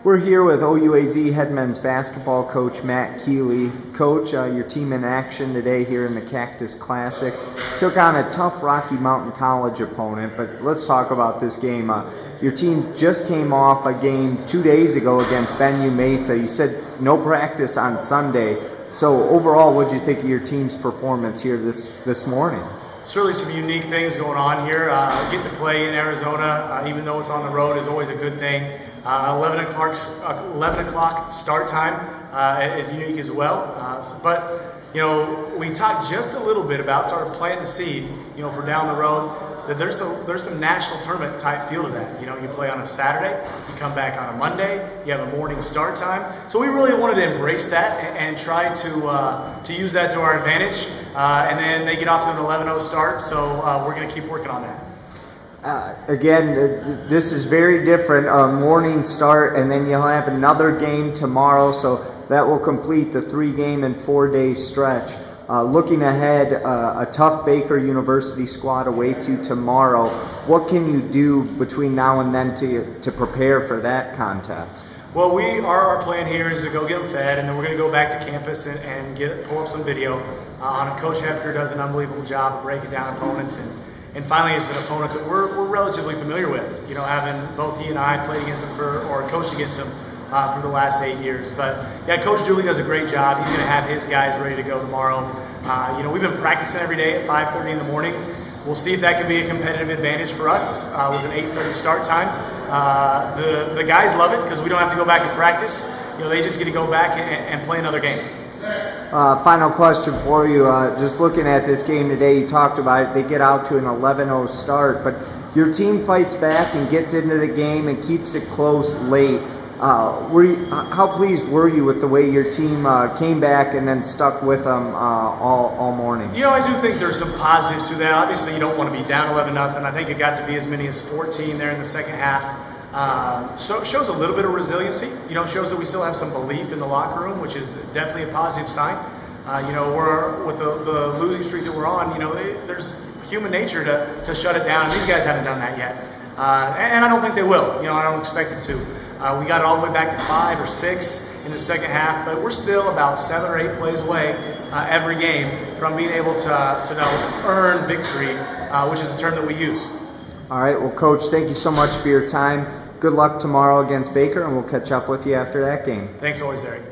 We're here with OUAZ head men's basketball coach Matt Keeley. Coach, your team in action today here in the Cactus Classic took on a tough Rocky Mountain College opponent, but let's talk about this game. Your team just came off a game 2 days ago against Benue Mesa. You said no practice on Sunday. So overall, what did you think of your team's performance here this morning? Certainly some unique things going on here. Getting to play in Arizona, even though it's on the road, is always a good thing. 11 o'clock start time is unique as well. But you know, we talked just a little bit about started planting the seed. You know, for down the road, that there's some national tournament type feel to that. You know, you play on a Saturday, you come back on a Monday, you have a morning start time. So we really wanted to embrace that and try to use that to our advantage. And then they get off to an 11-0 start, so we're going to keep working on that. Again, this is very different, a morning start, and then you'll have another game tomorrow, so that will complete the 3-game and 4-day stretch. Looking ahead, a tough Baker University squad awaits you tomorrow. What can you do between now and then to prepare for that contest? Well, our plan here is to go get them fed, and then we're going to go back to campus and pull up some video on it. Coach Hepker does an unbelievable job of breaking down opponents, and finally it's an opponent that we're relatively familiar with. You know, having both he and I played against him or coached against him for the last 8 years. But yeah, Coach Dooley does a great job. He's going to have his guys ready to go tomorrow. You know, we've been practicing every day at 5:30 in the morning. We'll see if that can be a competitive advantage for us with an 8:30 start time. The guys love it because we don't have to go back and practice. You know, they just get to go back and play another game. Final question for you. Just looking at this game today, you talked about it. They get out to an 11-0 start, but your team fights back and gets into the game and keeps it close late. How pleased were you with the way your team came back and then stuck with them all morning? You know, I do think there's some positives to that. Obviously, you don't want to be down 11-0. I think it got to be as many as 14 there in the second half. So it shows a little bit of resiliency. You know, shows that we still have some belief in the locker room, which is definitely a positive sign. You know, we're with the losing streak that we're on. You know, there's human nature to shut it down, and these guys haven't done that yet. And I don't think they will. You know, I don't expect them to. We got it all the way back to 5 or 6 in the second half, but we're still about 7 or 8 plays away every game from being able to earn victory, which is a term that we use. All right. Well, Coach, thank you so much for your time. Good luck tomorrow against Baker, and we'll catch up with you after that game. Thanks always, Derek.